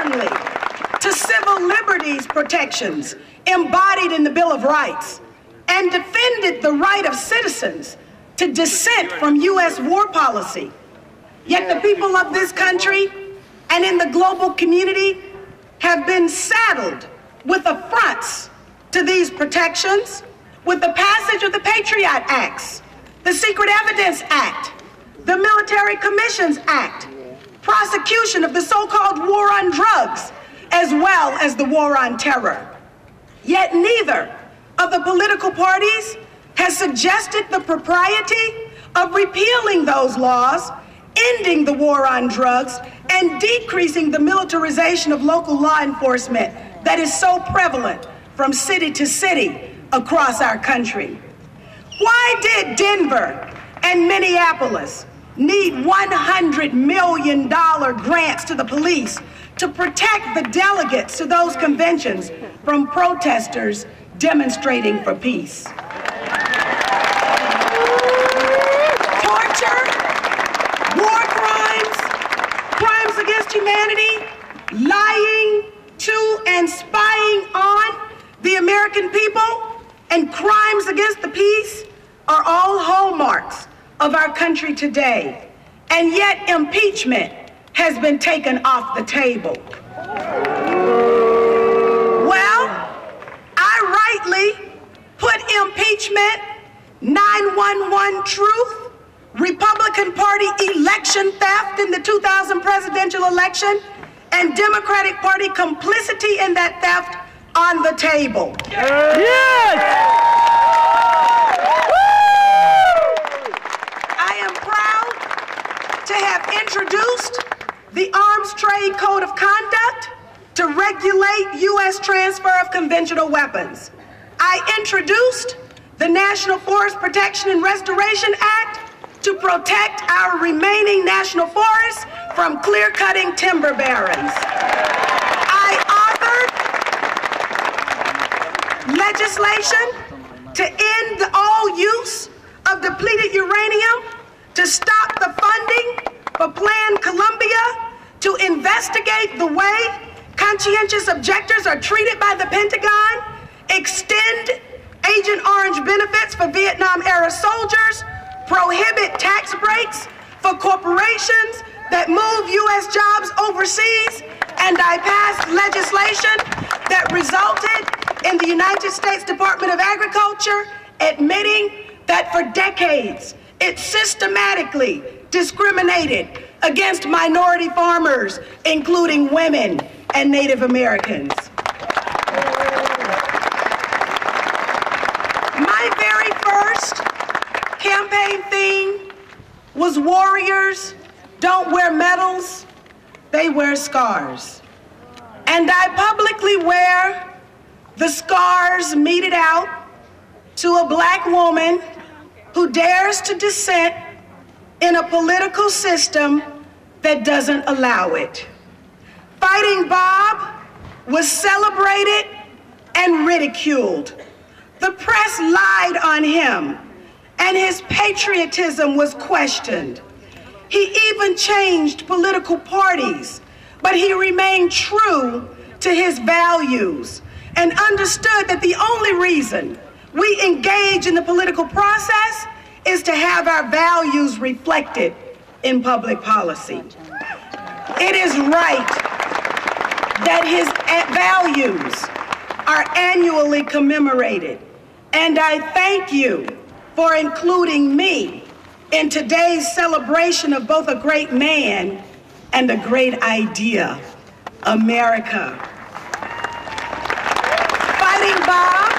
stubbornly to civil liberties protections embodied in the Bill of Rights and defended the right of citizens to dissent from U.S. war policy. Yet the people of this country and in the global community have been saddled with affronts to these protections with the passage of the Patriot Acts, the Secret Evidence Act, the Military Commissions Act, prosecution of the so-called war on drugs, as well as the war on terror. Yet neither of the political parties has suggested the propriety of repealing those laws, ending the war on drugs, and decreasing the militarization of local law enforcement that is so prevalent from city to city across our country. Why did Denver and Minneapolis need $100 million grants to the police to protect the delegates to those conventions from protesters demonstrating for peace? Torture, war crimes, crimes against humanity, lying to and spying on the American people, and crimes against the peace are all hallmarks of our country today. And yet impeachment has been taken off the table. Well, I rightly put impeachment, 911 truth, Republican Party election theft in the 2000 presidential election, and Democratic Party complicity in that theft on the table. Yes! I am proud to have introduced the Arms Trade Code of Conduct to regulate U.S. transfer of conventional weapons. I introduced the National Forest Protection and Restoration Act to protect our remaining national forests from clear-cutting timber barons. I authored legislation to end all use of depleted uranium, to stop the funding for Plan Colombia, to investigate the way conscientious objectors are treated by the Pentagon, extend Agent Orange benefits for Vietnam-era soldiers, prohibit tax breaks for corporations that move U.S. jobs overseas, and I passed legislation that resulted in the United States Department of Agriculture admitting that for decades it systematically discriminated against minority farmers, including women and Native Americans. My very first campaign theme was warriors don't wear medals, they wear scars. And I publicly wear the scars meted out to a black woman who dares to dissent in a political system that doesn't allow it. Fighting Bob was celebrated and ridiculed. The press lied on him, and his patriotism was questioned. He even changed political parties, but he remained true to his values and understood that the only reason we engage in the political process is to have our values reflected in public policy. It is right that his values are annually commemorated, and I thank you for including me in today's celebration of both a great man and a great idea, America. Fighting Bob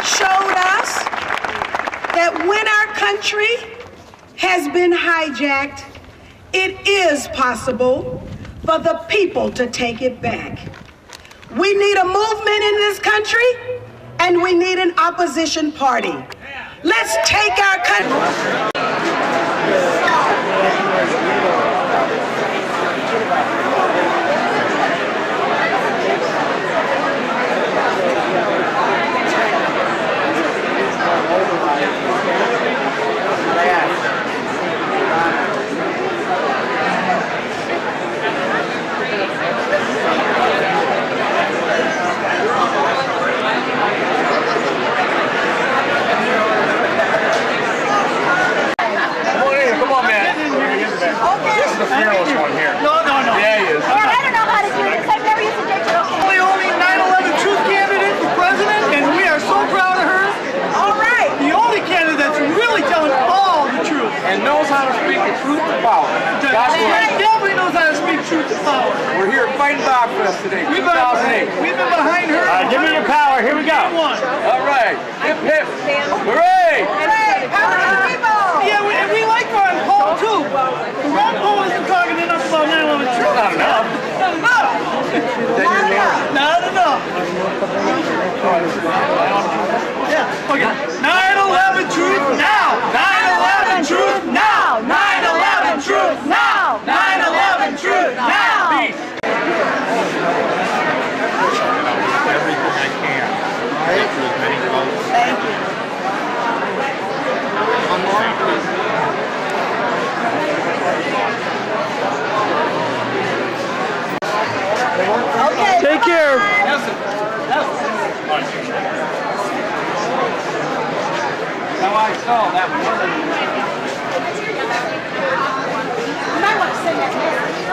showed us that when our country has been hijacked, it is possible for the people to take it back. We need a movement in this country, and we need an opposition party. Let's take our country. journalist one here. No. Yeah, he is. I don't know how to do this. I've never used a digital camera. The only 9/11 truth candidate for president, and we are so proud of her. All right. The only candidate that's really telling all the truth. And knows how to speak the truth to power. God That's bless. right. Definitely knows how to speak truth to power. We're here fighting Dogfest today, 2008. We've been behind her. Give me your power. Here we go. All right. Hip, hip. Hooray! Hey, power to the people. Yeah, and we like Ron Paul too. Ron Paul isn't talking enough about 9/11 truth. Not enough. Not enough. Not enough. Yeah. Okay. 9/11 truth now. 9/11 truth now. 9/11 truth now. 9/11 truth now. Peace. Everything I can. Get to as many votes. Thank you. Okay. Take care. Now I saw that one.